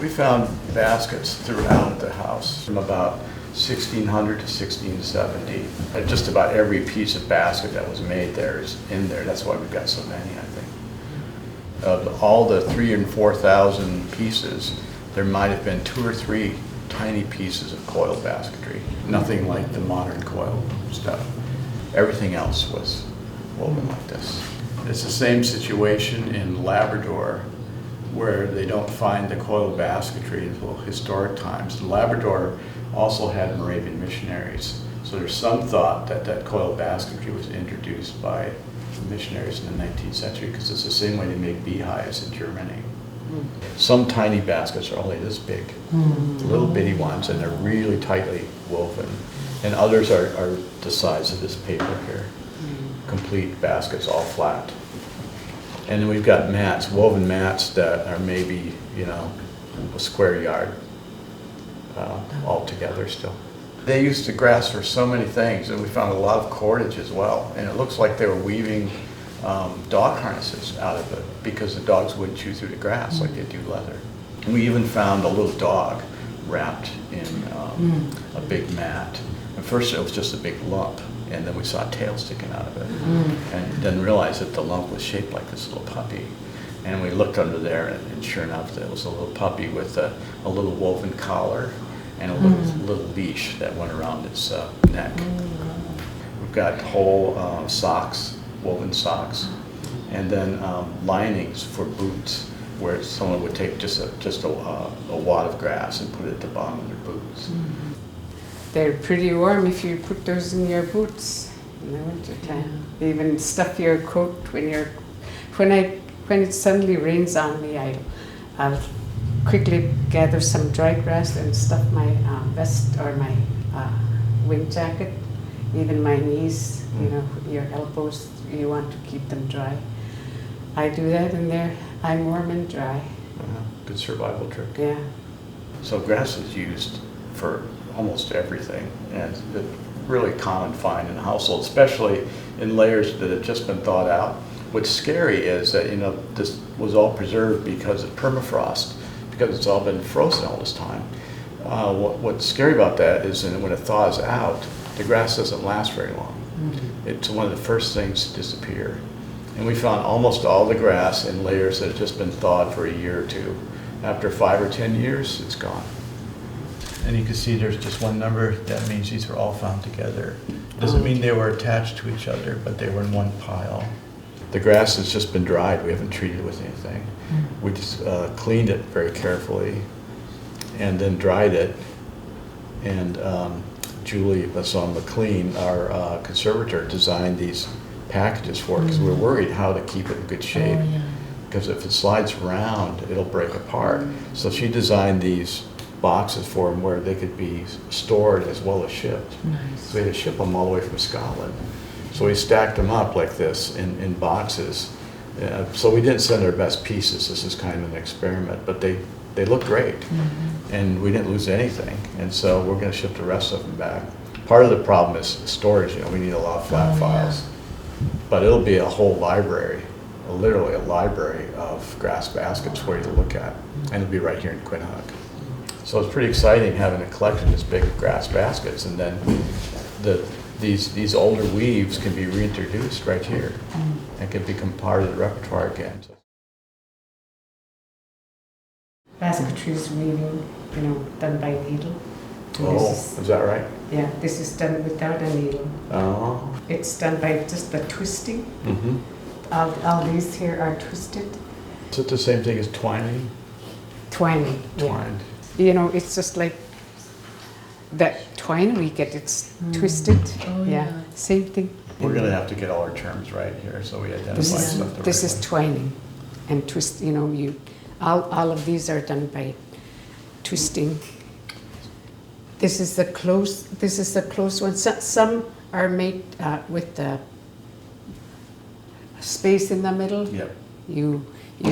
We found baskets throughout the house from about 1600 to 1670. And just about every piece of basket that was made there is in there. That's why we've got so many, I think. Of all the 3,000 and 4,000 pieces, there might have been 2 or 3 tiny pieces of coiled basketry. Nothing like the modern coil stuff. Everything else was woven like this. It's the same situation in Labrador, where they don't find the coiled basketry until historic times. Labrador also had Moravian missionaries, so there's some thought that that coiled basketry was introduced by missionaries in the 19th century, because it's the same way they make beehives in Germany. Some tiny baskets are only this big, little bitty ones, and they're really tightly woven. And others are the size of this paper here, complete baskets, all flat. And then we've got mats, woven mats that are maybe, you know, a square yard all together still. They used the grass for so many things, and we found a lot of cordage as well. And it looks like they were weaving dog harnesses out of it, because the dogs wouldn't chew through the grass like they do leather. And we even found a little dog wrapped in a big mat. At first it was just a big lump, and then we saw a tail sticking out of it. And then realized that the lump was shaped like this little puppy. And we looked under there, and sure enough, there was a little puppy with a little woven collar and a little leash that went around its neck. We've got whole socks, woven socks, and then linings for boots, where someone would take just a wad of grass and put it at the bottom of their boots. They're pretty warm if you put those in your boots in the wintertime. They even stuff your coat when it suddenly rains on me. I'll quickly gather some dry grass and stuff my vest or my wind jacket, even my knees. You know, your elbows. You want to keep them dry. I do that, and I'm warm and dry. Good survival trick. Yeah. So grass is used for almost everything, and it's a really common find in a household, especially in layers that have just been thawed out. What's scary is that, you know, this was all preserved because of permafrost, because it's all been frozen all this time. What's scary about that is that when it thaws out, the grass doesn't last very long. It's one of the first things to disappear. And we found almost all the grass in layers that have just been thawed for a year or two. After 5 or 10 years, it's gone. And you can see there's just one number. That means these were all found together. Doesn't mean they were attached to each other, but they were in one pile. The grass has just been dried. We haven't treated it with anything. We just cleaned it very carefully and then dried it. And Julie McLean, our conservator, designed these packages for it, because we were worried how to keep it in good shape. Because if it slides around, it'll break apart. So she designed these boxes for them where they could be stored as well as shipped. So we had to ship them all the way from Scotland. So we stacked them up like this in boxes. So we didn't send our best pieces. This is kind of an experiment, but they look great. And we didn't lose anything. And so we're going to ship the rest of them back. Part of the problem is storage. You know, we need a lot of flat files. But it'll be a whole library, literally a library of grass baskets for you to look at. And it'll be right here in Quinhagak. So it's pretty exciting having a collection this big of grass baskets, and then these older weaves can be reintroduced right here and can become part of the repertoire again. Basketry is weaving, you know, done by needle. Is that right? Yeah, this is done without a needle. Oh. It's done by just the twisting. All these here are twisted. Is it the same thing as twining? Twining. Twined. Yeah. You know, it's just like that twine we get, it's twisted. Yeah, same thing. We're going to have to get all our terms right here so we identify stuff the right way. This is twining and twist. You know, all of these are done by twisting. This is the close. This is the close one. Some are made with the space in the middle. Yep. You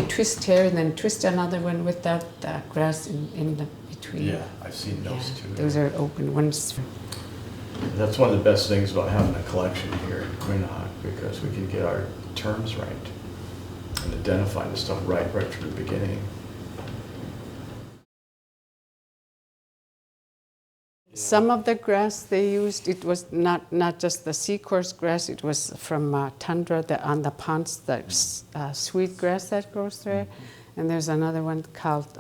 twist here and then twist another one without the grass in the between. Yeah, I've seen those too. Those are open ones. That's one of the best things about having a collection here in Quinhagak, because we can get our terms right and identify the stuff right from the beginning. Some of the grass they used, it was not just the sea coarse grass, it was from tundra on the ponds, the sweet grass that grows there. And there's another one called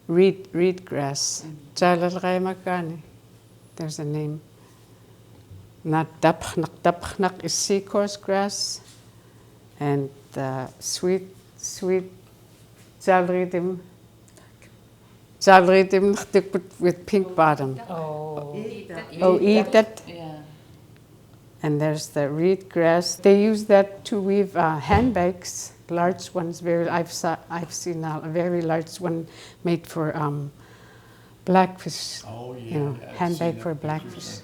reed grass. There's a name. Not taperrnaq. Taperrnaq is sea coarse grass. And sweet jalridim with pink bottom. Eat that. Yeah. And there's the reed grass. They use that to weave handbags, large ones. I've seen a very large one made for blackfish. Oh, yeah. You know, I've handbag seen for that. blackfish.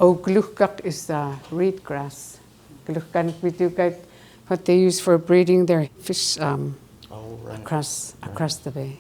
Quinhagak is the reed grass. Quinhagak, we do get what they use for breeding their fish Oh, right. across the bay.